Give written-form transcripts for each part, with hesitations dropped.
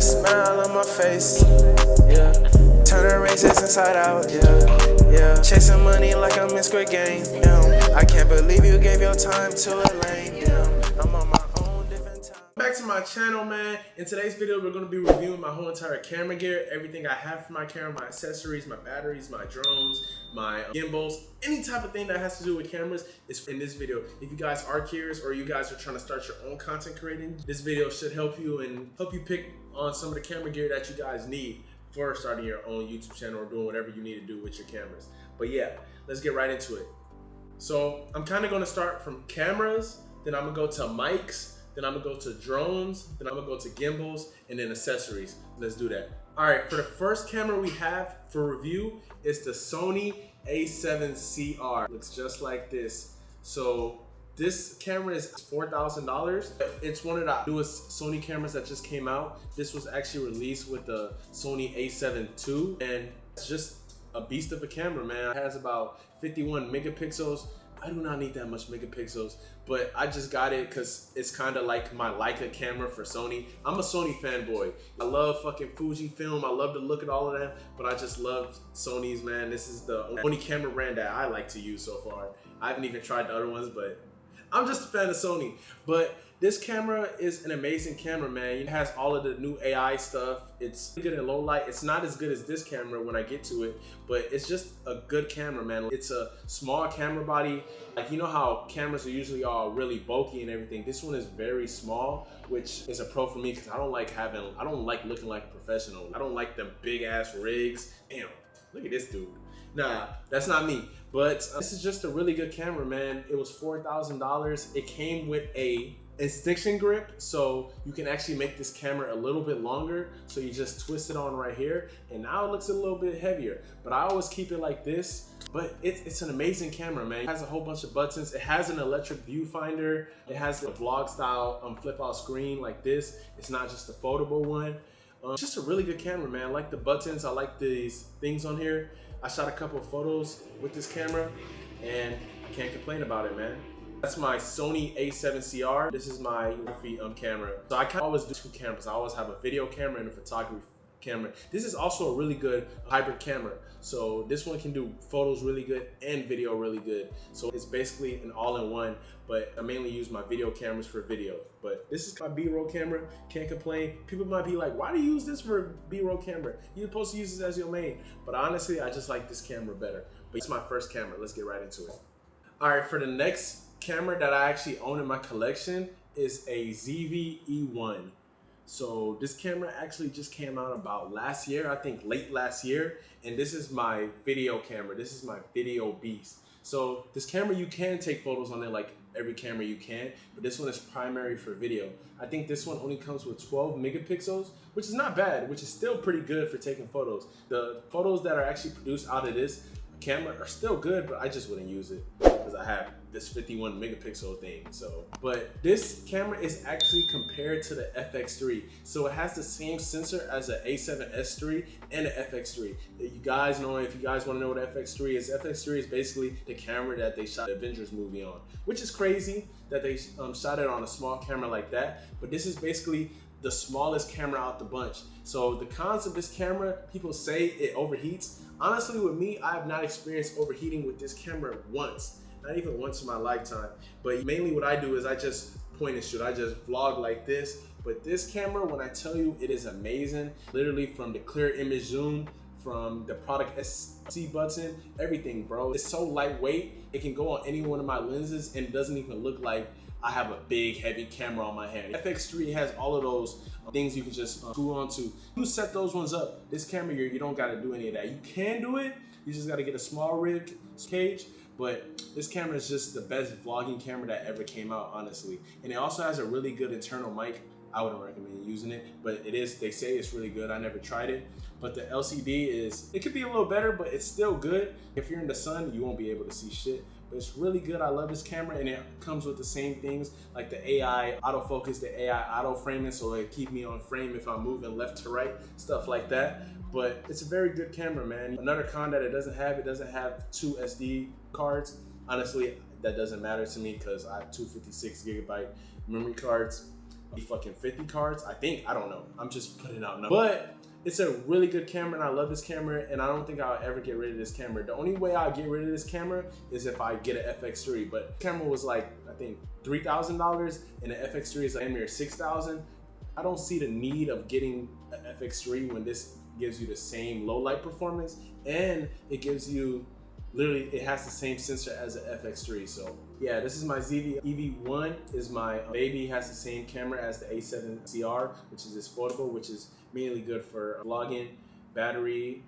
a smile on my face, yeah. Turn a racist inside out, yeah, yeah. Chasing money like I'm in Squid Game, yeah. I can't believe you gave your time to a lame, yeah. I'm on my own different time. Back to my channel, man. In today's video, we're going to be reviewing my whole entire camera gear, everything I have for my camera, my accessories, my batteries, my drones, my gimbals, any type of thing that has to do with cameras is in this video. If you guys are curious or you guys are trying to start your own content creating, this video should help you and help you pick on some of the camera gear that you guys need for starting your own YouTube channel or doing whatever you need to do with your cameras. But yeah, let's get right into it. So I'm kind of going to start from cameras, then I'm going to go to mics, then I'm gonna go to drones, then I'm gonna go to gimbals, and then accessories. Let's do that. All right, for the first camera we have for review is the Sony a7CR. Looks just like this. So this camera is $4,000. It's one of the newest Sony cameras that just came out. This was actually released with the Sony a7 II, and it's just a beast of a camera, man. It has about 51 megapixels. I do not need that much megapixels, but I just got it because it's kind of like my Leica camera for Sony. I'm a Sony fanboy. I love fucking Fujifilm. I love to look at all of that, but I just love Sony's, man. This is the only camera brand that I like to use so far. I haven't even tried the other ones, but I'm just a fan of Sony. But this camera is an amazing camera, man. It has all of the new AI stuff. It's good in low light. It's not as good as this camera when I get to it, but it's just a good camera, man. It's a small camera body. Like, you know how cameras are usually all really bulky and everything. This one is very small, which is a pro for me because I don't like looking like a professional. I don't like them big ass rigs. Damn, look at this dude. Nah, that's not me. But this is just a really good camera, man. It was $4,000. It came with a extension grip, so you can actually make this camera a little bit longer. So you just twist it on right here, and now it looks a little bit heavier. But I always keep it like this. But it's an amazing camera, man. It has a whole bunch of buttons. It has an electric viewfinder. It has the vlog style flip out screen like this. It's not just a foldable one. It's just a really good camera, man. I like the buttons. I like these things on here. I shot a couple of photos with this camera, and I can't complain about it, man. That's my Sony a7CR. This is my camera. So I kind of always do two cameras. I always have a video camera and a photography camera. This is also a really good hybrid camera. So this one can do photos really good and video really good. So it's basically an all-in-one, but I mainly use my video cameras for video. But this is my B-roll camera, can't complain. People might be like, why do you use this for a B-roll camera? You're supposed to use this as your main. But honestly, I just like this camera better. But it's my first camera, let's get right into it. All right, for the next camera that I actually own in my collection is a ZV-E1. So this camera actually just came out about last year, I think late last year, and this is my video camera. This is my video beast. So this camera, you can take photos on it like every camera you can, but this one is primary for video. I think this one only comes with 12 megapixels, which is not bad, which is still pretty good for taking photos. The photos that are actually produced out of this camera are still good, but I just wouldn't use it because I have this 51 megapixel thing. So, but this camera is actually compared to the FX3. So it has the same sensor as the A7S III and the FX3. You guys know, if you guys want to know what FX3 is, FX3 is basically the camera that they shot the Avengers movie on, which is crazy that they shot it on a small camera like that. But this is basically the smallest camera out the bunch. So the cons of this camera, people say it overheats. Honestly, with me, I have not experienced overheating with this camera once. Not even once in my lifetime. But mainly what I do is I just point and shoot. I just vlog like this. But this camera, when I tell you it is amazing, literally from the clear image zoom, from the product SC button, everything, bro. It's so lightweight. It can go on any one of my lenses and it doesn't even look like I have a big heavy camera on my hand. FX3 has all of those things you can just screw onto. You set those ones up. This camera, you don't gotta do any of that. You can do it, you just gotta get a small rig cage, but this camera is just the best vlogging camera that ever came out, honestly. And it also has a really good internal mic. I wouldn't recommend using it, but it is, they say it's really good. I never tried it, but the LCD it could be a little better, but it's still good. If you're in the sun, you won't be able to see shit. But it's really good. I love this camera, and it comes with the same things like the AI autofocus, the AI auto framing, so it keep me on frame if I'm moving left to right, stuff like that. But it's a very good camera, man. Another con that it doesn't have 2 SD cards. Honestly, that doesn't matter to me because I have 256 gigabyte memory cards. fucking 50 cards. I think, I don't know. I'm just putting out numbers. But it's a really good camera, and I love this camera, and I don't think I'll ever get rid of this camera. The only way I'll get rid of this camera is if I get an FX3, but the camera was like, I think $3,000, and the FX3 is like near $6,000. I don't see the need of getting an FX3 when this gives you the same low light performance, and it gives you, literally, it has the same sensor as an FX3. So yeah, this is my ZV EV1 is my baby. Has the same camera as the A7CR, which is this foldable, which is mainly good for vlogging, battery,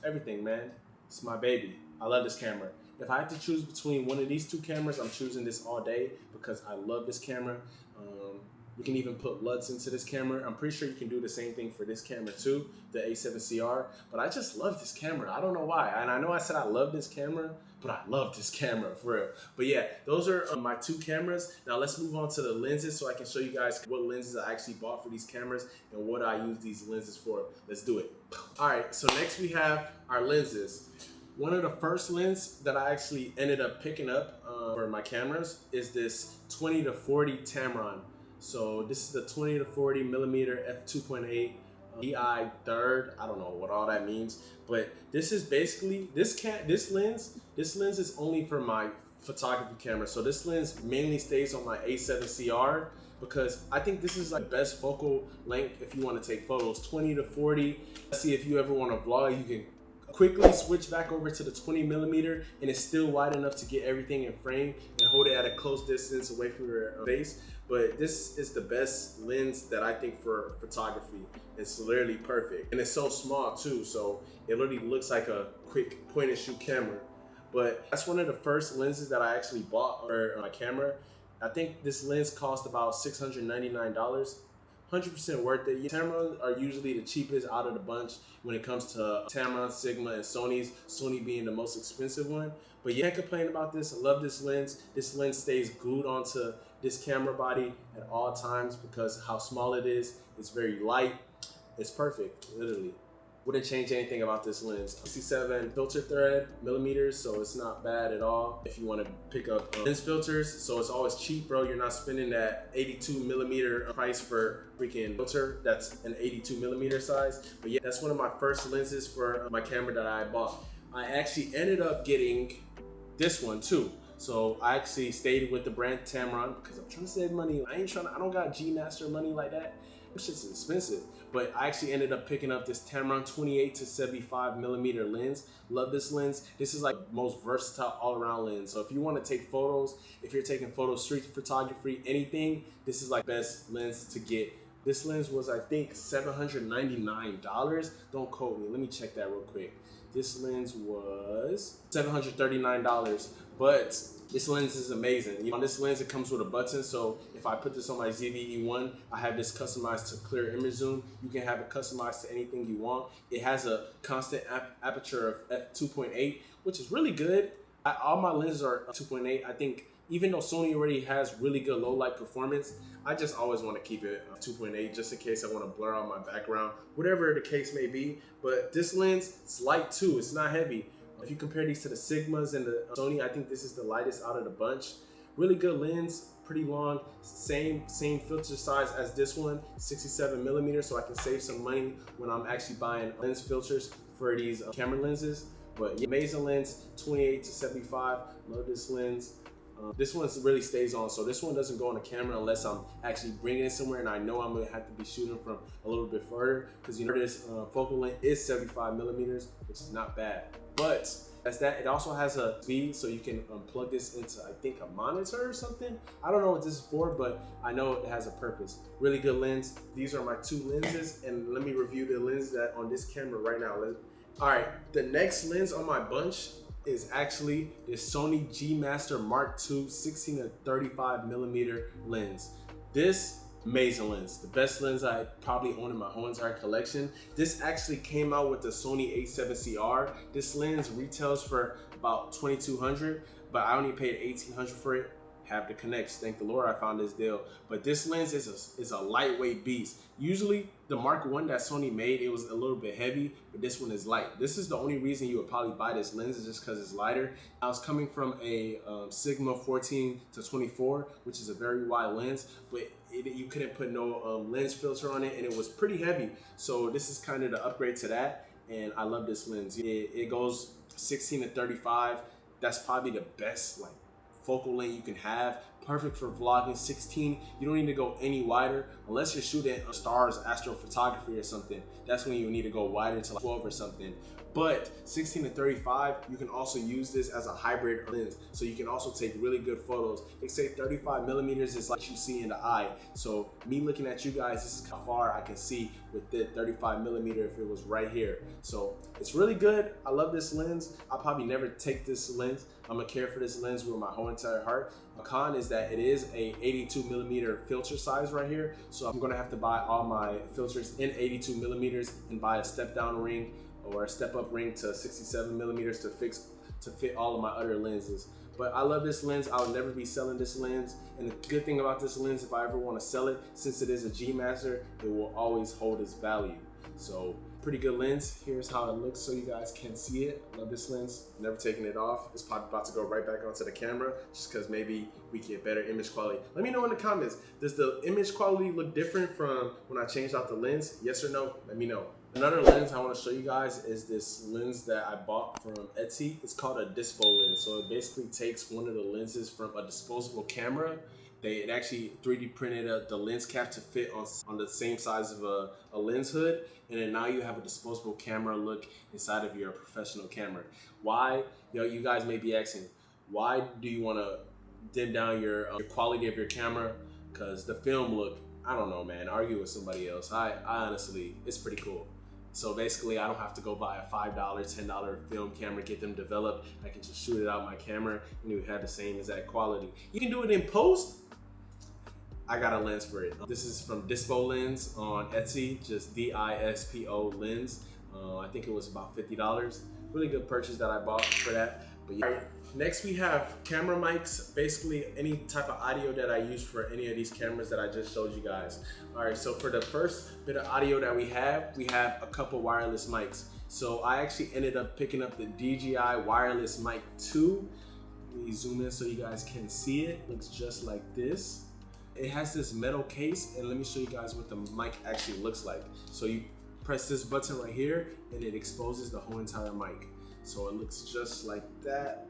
everything, man. It's my baby. I love this camera. If I had to choose between one of these two cameras, I'm choosing this all day because I love this camera. You can even put LUTs into this camera. I'm pretty sure you can do the same thing for this camera too, the A7CR, but I just love this camera. I don't know why. And I know I said I love this camera, but I love this camera for real. But yeah, those are my two cameras. Now let's move on to the lenses so I can show you guys what lenses I actually bought for these cameras and what I use these lenses for. Let's do it. All right, so next we have our lenses. One of the first lenses that I actually ended up picking up for my cameras is this 20-40 Tamron. So this is the 20-40 millimeter f2.8 DI third. I don't know what all that means, but this is basically this lens is only for my photography camera. So this lens mainly stays on my A7CR because I think this is like best focal length if you want to take photos. 20-40. Let's see, if you ever want to vlog, you can quickly switch back over to the 20 millimeter and it's still wide enough to get everything in frame and hold it at a close distance away from your face. But this is the best lens that I think for photography. It's literally perfect. And it's so small too, so it literally looks like a quick point and shoot camera. But that's one of the first lenses that I actually bought for my camera. I think this lens cost about $699. 100% worth it. Tamron are usually the cheapest out of the bunch when it comes to Tamron, Sigma, and Sony's. Sony being the most expensive one. But you can't complain about this. I love this lens. This lens stays glued onto this camera body at all times because how small it is. It's very light. It's perfect, literally. Wouldn't change anything about this lens. 67 filter thread millimeters, so it's not bad at all. If you want to pick up lens filters, so it's always cheap, bro. You're not spending that 82 millimeter price for freaking filter. That's an 82 millimeter size. But yeah, that's one of my first lenses for my camera that I bought. I actually ended up getting this one too. So I actually stayed with the brand Tamron because I'm trying to save money. I don't got G Master money like that. This shit's expensive. But I actually ended up picking up this Tamron 28-75 millimeter lens. Love this lens. This is like most versatile all around lens. So if you want to take photos, if you're taking photos, street photography, anything, this is like best lens to get. This lens was, I think, $799. Don't quote me. Let me check that real quick. This lens was $739, but this lens is amazing. On this lens, it comes with a button, so if I put this on my ZV-E1, I have this customized to clear image zoom. You can have it customized to anything you want. It has a constant aperture of f2.8, which is really good. All my lenses are 2.8. I think even though Sony already has really good low light performance, I just always want to keep it 2.8 just in case I want to blur out my background, whatever the case may be. But this lens, it's light too. It's not heavy. If you compare these to the Sigmas and the Sony, I think this is the lightest out of the bunch. Really good lens, pretty long, same filter size as this one, 67 millimeters, so I can save some money when I'm actually buying lens filters for these camera lenses. But yeah, amazing lens, 28-75. Love this lens. This one really stays on, so this one doesn't go on the camera unless I'm actually bringing it somewhere and I know I'm gonna have to be shooting from a little bit further, because you know this focal length is 75 millimeters, which is not bad. But as that, it also has a speed, so you can plug this into, I think, a monitor or something. I don't know what this is for, but I know it has a purpose. Really good lens. These are my two lenses, and let me review the lens that on this camera right now. All right, the next lens on my bunch is actually this Sony G Master Mark II 16-35 millimeter lens. This amazing lens, the best lens I probably own in my whole entire collection. This actually came out with the Sony A7CR. This lens retails for about $2,200, but I only paid $1,800 for it. have the connects. Thank the Lord I found this deal. But this lens is a lightweight beast. Usually the Mark I that Sony made, it was a little bit heavy, but this one is light. This is the only reason you would probably buy this lens, is just because it's lighter. I was coming from a Sigma 14 to 24, which is a very wide lens, but you couldn't put no lens filter on it, and it was pretty heavy. So this is kind of the upgrade to that, and I love this lens. It goes 16 to 35. That's probably the best like focal length you can have. Perfect for vlogging. 16, you don't need to go any wider unless you're shooting stars, astrophotography or something. That's when you need to go wider to like 12 or something. But 16 to 35, you can also use this as a hybrid lens. So you can also take really good photos. They say 35 millimeters is like you see in the eye. So me looking at you guys, this is how far I can see with the 35 millimeter if it was right here. So it's really good. I love this lens. I'll probably never take this lens. I'm gonna care for this lens with my whole entire heart. A con is that it is a 82 millimeter filter size right here. So I'm gonna have to buy all my filters in 82 millimeters and buy a step down ring or a step up ring to 67 millimeters to fit all of my other lenses. But I love this lens. I'll never be selling this lens. And the good thing about this lens, if I ever want to sell it, since it is a G Master, it will always hold its value. So pretty good lens. Here's how it looks so you guys can see it. Love this lens. Never taking it off. It's probably about to go right back onto the camera just because maybe we get better image quality. Let me know in the comments. Does the image quality look different from when I changed out the lens? Yes or no? Let me know. Another lens I want to show you guys is this lens that I bought from Etsy. It's called a dispo lens. So it basically takes one of the lenses from a disposable camera. It actually 3D printed the lens cap to fit on the same size of a lens hood. And then now you have a disposable camera look inside of your professional camera. Why? You guys may be asking, why do you want to dim down your quality of your camera? Because the film look, I don't know, man, argue with somebody else. I honestly, it's pretty cool. So basically, I don't have to go buy a $5, $10 film camera, get them developed. I can just shoot it out my camera and it would have the same exact quality. You can do it in post. I got a lens for it. This is from Dispo Lens on Etsy, just DISPO lens. I think it was about $50. Really good purchase that I bought for that. But yeah. All right, next we have camera mics, basically any type of audio that I use for any of these cameras that I just showed you guys. All right, so for the first bit of audio that we have a couple wireless mics. So I actually ended up picking up the DJI Wireless Mic 2. Let me zoom in so you guys can see it. Looks just like this. It has this metal case, and let me show you guys what the mic actually looks like. So you press this button right here and it exposes the whole entire mic. So it looks just like that,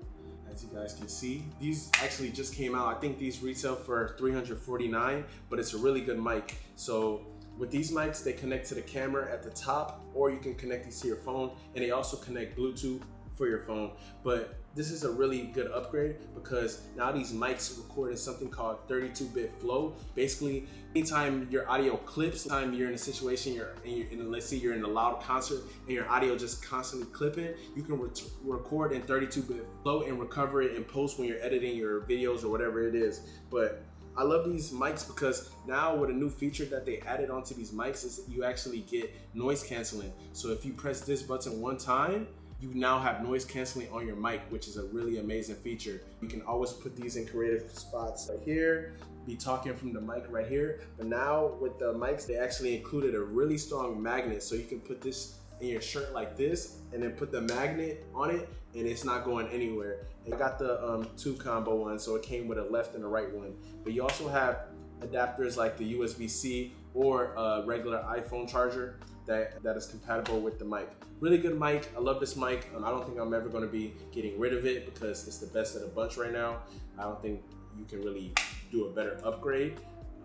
as you guys can see. These actually just came out. I think these retail for $349, but it's a really good mic. So with these mics, they connect to the camera at the top, or you can connect these to your phone, and they also connect Bluetooth for your phone. But this is a really good upgrade because now these mics record in something called 32-bit flow. Basically, anytime your audio clips, anytime you're in a situation, let's say you're in a loud concert and your audio just constantly clipping, you can record in 32-bit flow and recover it in post when you're editing your videos or whatever it is. But I love these mics because now with a new feature that they added onto these mics is you actually get noise canceling. So if you press this button one time, you now have noise canceling on your mic, which is a really amazing feature. You can always put these in creative spots right here, be talking from the mic right here. But now with the mics, they actually included a really strong magnet. So you can put this in your shirt like this and then put the magnet on it and it's not going anywhere. And I got the two combo one, so it came with a left and a right one. But you also have adapters like the USB-C or a regular iPhone charger that is compatible with the mic. Really good mic. I love this mic. I don't think I'm ever going to be getting rid of it because it's the best of the bunch right now. I don't think you can really do a better upgrade.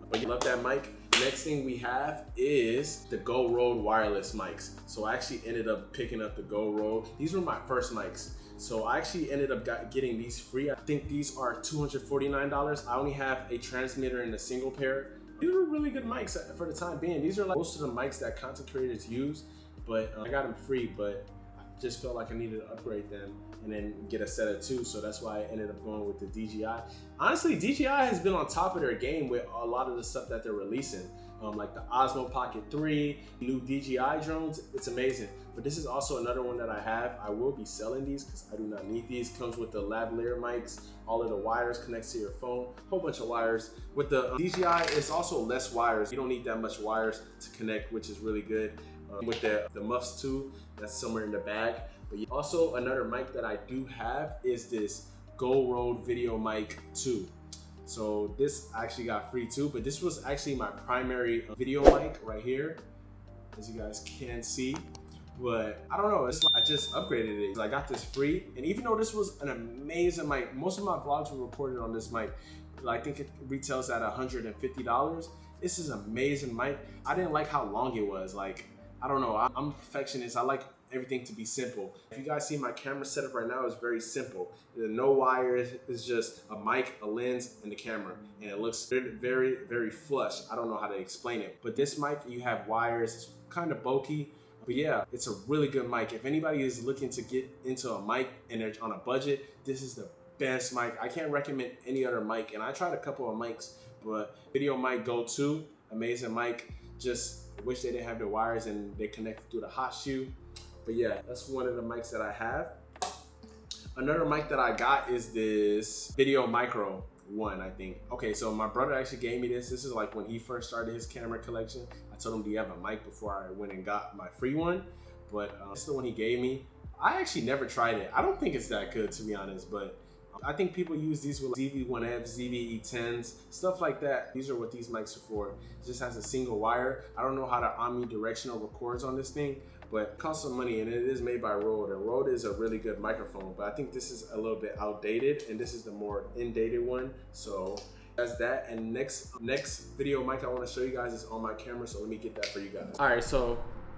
But you love that mic. The next thing we have is the Go Rode wireless mics. So I actually ended up picking up the Go Rode. These were my first mics. So I actually ended up getting these free. I think these are $249. I only have a transmitter in a single pair. These are really good mics for the time being. These are like most of the mics that content creators use, but I got them free, but I just felt like I needed to upgrade them and then get a set of 2. So that's why I ended up going with the DJI. Honestly, DJI has been on top of their game with a lot of the stuff that they're releasing. Like the Osmo Pocket 3, new DJI drones, it's amazing. But this is also another one that I have. I will be selling these because I do not need these. Comes with the lavalier mics, all of the wires connects to your phone, whole bunch of wires. With the DJI, it's also less wires. You don't need that much wires to connect, which is really good. With the muffs too, that's somewhere in the bag. But also another mic that I do have is this Go Rode Video Mic 2. So this I actually got free too, but this was actually my primary video mic right here, as you guys can see. But I don't know, it's like I just upgraded it. I got this free, and even though this was an amazing mic, most of my vlogs were recorded on this mic. I think it retails at $150. This is an amazing mic. I didn't like how long it was. Like, I don't know, I'm a perfectionist. I like everything to be simple. If you guys see my camera setup right now, is very simple. There's no wires, it's just a mic, a lens, and the camera. And it looks very, very flush. I don't know how to explain it. But this mic, you have wires, it's kind of bulky. But yeah, it's a really good mic. If anybody is looking to get into a mic and they're on a budget, this is the best mic. I can't recommend any other mic. And I tried a couple of mics, but Video Mic Go 2, amazing mic. Just wish they didn't have the wires and they connected through the hot shoe. But yeah, that's one of the mics that I have. Another mic that I got is this Video Micro 1, I think. Okay, so my brother actually gave me this. This is like when he first started his camera collection. I told him, do you have a mic, before I went and got my free one. But this is the one he gave me. I actually never tried it. I don't think it's that good, to be honest, but I think people use these with ZV-1Fs, ZV-E10s, stuff like that. These are what these mics are for. It just has a single wire. I don't know how the omnidirectional records on this thing, but it costs some money, and it is made by Rode. And Rode is a really good microphone, but I think this is a little bit outdated, and this is the more in-dated one. So that's that. And next video mic I want to show you guys is on my camera, so let me get that for you guys. All right, so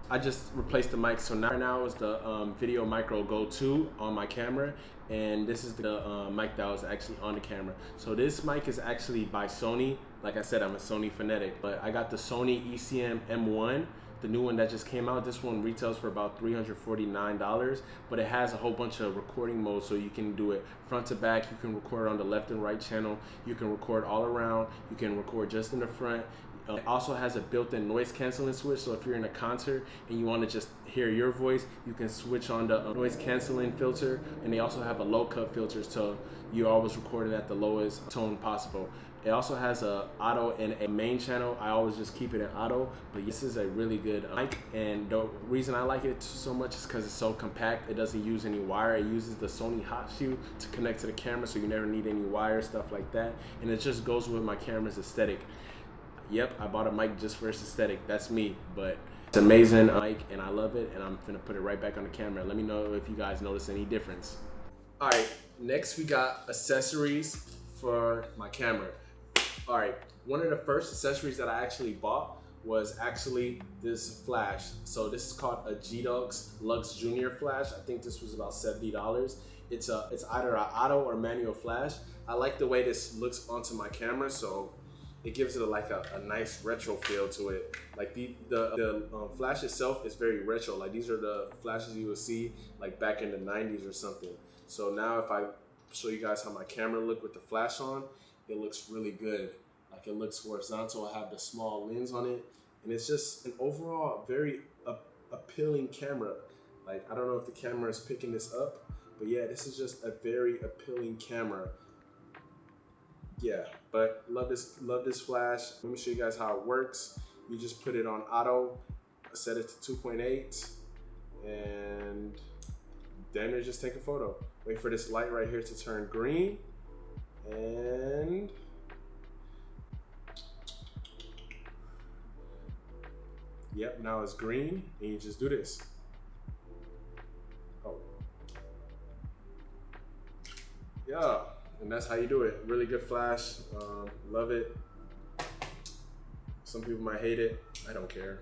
I just replaced the mic. So now is the Video Micro Go 2 on my camera, and this is the mic that was actually on the camera. So this mic is actually by Sony. Like I said, I'm a Sony fanatic, but I got the Sony ECM M1, the new one that just came out. This one retails for about $349, but it has a whole bunch of recording modes, so you can do it front to back. You can record on the left and right channel. You can record all around. You can record just in the front. It also has a built-in noise canceling switch, so if you're in a concert and you want to just hear your voice, you can switch on the noise canceling filter. And they also have a low cut filter, so you always record it at the lowest tone possible. It also has a auto and a main channel. I always just keep it in auto, but this is a really good mic, and the reason I like it so much is because it's so compact. It doesn't use any wire. It uses the Sony hot shoe to connect to the camera, so you never need any wire, stuff like that. And it just goes with my camera's aesthetic. Yep, I bought a mic just for its aesthetic. That's me, but it's an amazing mic and I love it, and I'm gonna put it right back on the camera. Let me know if you guys notice any difference. All right, next we got accessories for my camera. All right, one of the first accessories that I actually bought was actually this flash. So this is called a G-Dux Lux Junior flash. I think this was about $70. It's either an auto or manual flash. I like the way this looks onto my camera, so it gives it a nice retro feel to it. Like the flash itself is very retro. Like these are the flashes you would see like back in the 90s or something. So now if I show you guys how my camera look with the flash on, it looks really good. Like it looks horizontal. I have the small lens on it, and it's just an overall very appealing camera. Like I don't know if the camera is picking this up, but yeah, this is just a very appealing camera. Yeah, but love this flash. Let me show you guys how it works. You just put it on auto, set it to 2.8, and then just take a photo. Wait for this light right here to turn green, and yep, now it's green, and you just do this. Oh, yeah. And that's how you do it. Really good flash. Love it. Some people might hate it. I don't care.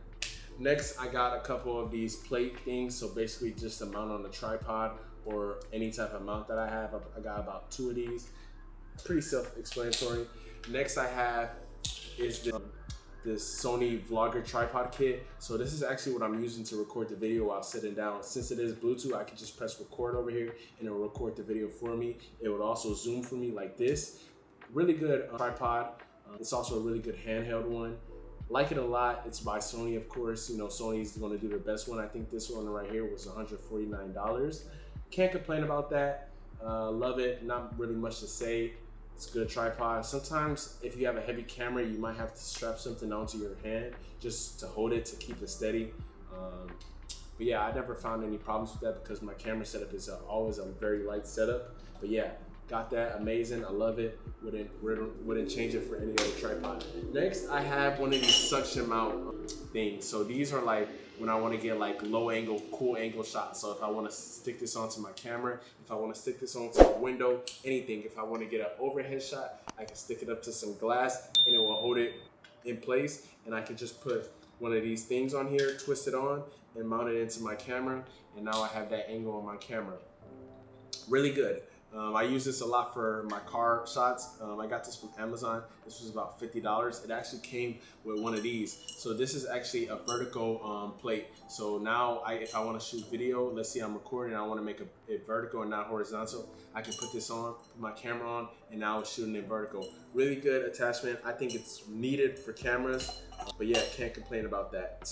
Next, I got a couple of these plate things. So basically just a mount on the tripod or any type of mount that I have. I got about 2 of these. Pretty self-explanatory. Next I have is the this Sony Vlogger tripod kit. So this is actually what I'm using to record the video while sitting down. Since it is Bluetooth, I can just press record over here and it'll record the video for me. It would also zoom for me like this. Really good tripod. It's also a really good handheld one. Like it a lot. It's by Sony, of course. You know, Sony's going to do their best one. I think this one right here was $149. Can't complain about that. Love it. Not really much to say. It's a good tripod. Sometimes if you have a heavy camera, you might have to strap something onto your hand just to hold it, to keep it steady. But yeah, I never found any problems with that because my camera setup is always a very light setup. But yeah, got that. Amazing. I love it. Wouldn't change it for any other tripod. Next, I have one of these suction mount things. So these are like when I want to get like low angle, cool angle shots. So if I want to stick this onto my camera, if I want to stick this onto a window, anything. If I want to get an overhead shot, I can stick it up to some glass and it will hold it in place. And I can just put one of these things on here, twist it on and mount it into my camera. And now I have that angle on my camera. Really good. I use this a lot for my car shots. I got this from Amazon. This was about $50. It actually came with one of these. So this is actually a vertical plate. So now if I want to shoot video, let's see I'm recording, I want to make it vertical and not horizontal, I can put this on, put my camera on, and now it's shooting it vertical. Really good attachment. I think it's needed for cameras, but yeah, can't complain about that.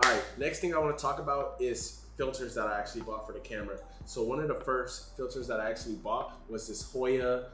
All right, next thing I want to talk about is filters that I actually bought for the camera. So one of the first filters that I actually bought was this Hoya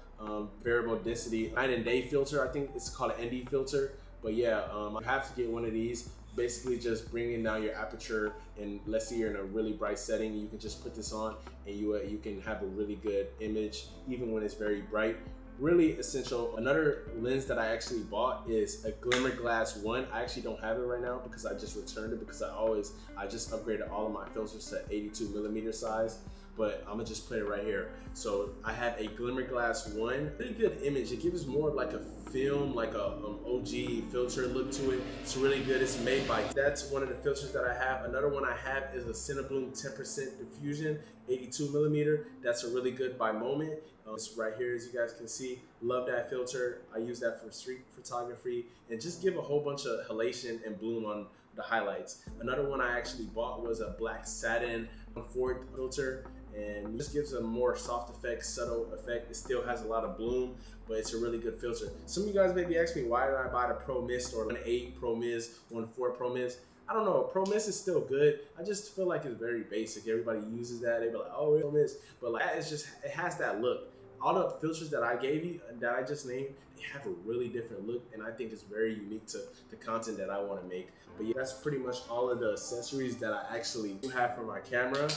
variable density night and day filter. I think it's called an ND filter, but yeah, you have to get one of these. Basically just bringing down your aperture, and let's say you're in a really bright setting, you can just put this on and you can have a really good image even when it's very bright. Really essential. Another lens that I actually bought is a Glimmer Glass 1. I actually don't have it right now because I just returned it because I just upgraded all of my filters to 82mm size, but I'm gonna just put it right here. So I have a Glimmer Glass 1. Really good image. It gives more like a film, like a OG filter look to it. It's really good. It's made by, that's one of the filters that I have. Another one I have is a Cinebloom 10% diffusion, 82mm. That's a really good by Moment. It's right here, as you guys can see. Love that filter. I use that for street photography and just give a whole bunch of halation and bloom on the highlights. Another one I actually bought was a black satin Ford filter, and this gives a more soft effect, subtle effect. It still has a lot of bloom, but it's a really good filter. Some of you guys may be asking me, why did I buy the Pro Mist or 1.8 Pro Mist, 1.4 Pro Mist? I don't know, Pro Mist is still good. I just feel like it's very basic. Everybody uses that. They be like, oh, Pro Mist. But like, it's just, it has that look. All the filters that I gave you, that I just named, they have a really different look, and I think it's very unique to the content that I want to make. But yeah, that's pretty much all of the accessories that I actually do have for my camera.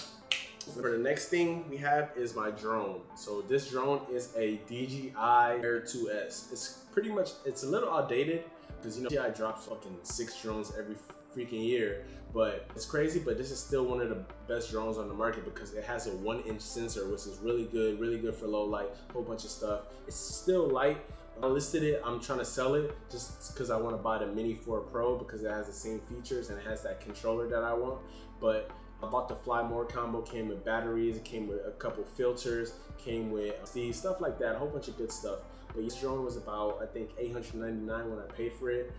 For the next thing we have is my drone. So this drone is a DJI Air 2S. It's pretty much, it's a little outdated because, you know, DJI drops fucking 6 drones every freaking year, but it's crazy. But this is still one of the best drones on the market because it has a 1-inch sensor, which is really good for low light, whole bunch of stuff. It's still light. I listed it, I'm trying to sell it just because I want to buy the Mini 4 Pro because it has the same features and it has that controller that I want. But I bought the Fly More combo, came with batteries, it came with a couple filters, came with stuff like that, a whole bunch of good stuff. But this drone was about, I think, $899 when I paid for it.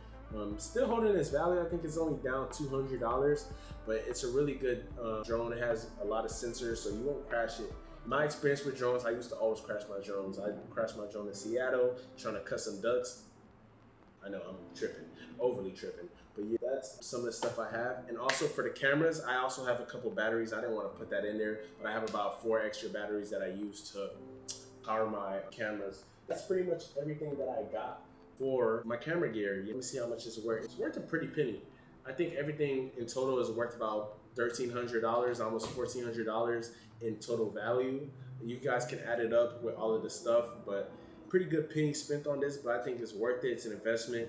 Still holding its value. I think it's only down $200, but it's a really good drone. It has a lot of sensors, so you won't crash it. My experience with drones, I used to always crash my drones. I crashed my drone in Seattle, trying to cut some ducks. I know I'm tripping, overly tripping. But yeah, that's some of the stuff I have. And also for the cameras, I also have a couple batteries. I didn't want to put that in there, but I have about 4 extra batteries that I use to power my cameras. That's pretty much everything that I got for my camera gear. Let me see how much it's worth. It's worth a pretty penny. I think everything in total is worth about $1,300, almost $1,400 in total value. You guys can add it up with all of the stuff, but pretty good penny spent on this, but I think it's worth it. It's an investment.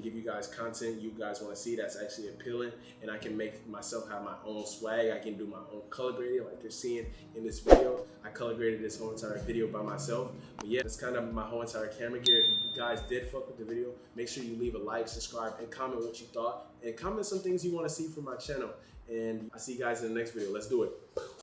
Give you guys content you guys want to see that's actually appealing, and I can make myself have my own swag. I can do my own color grading like you're seeing in this video. I color graded this whole entire video by myself. But yeah, that's kind of my whole entire camera gear. If you guys did fuck with the video, make sure you leave a like, subscribe, and comment what you thought, and comment some things you want to see from my channel. And I'll see you guys in the next video. Let's do it.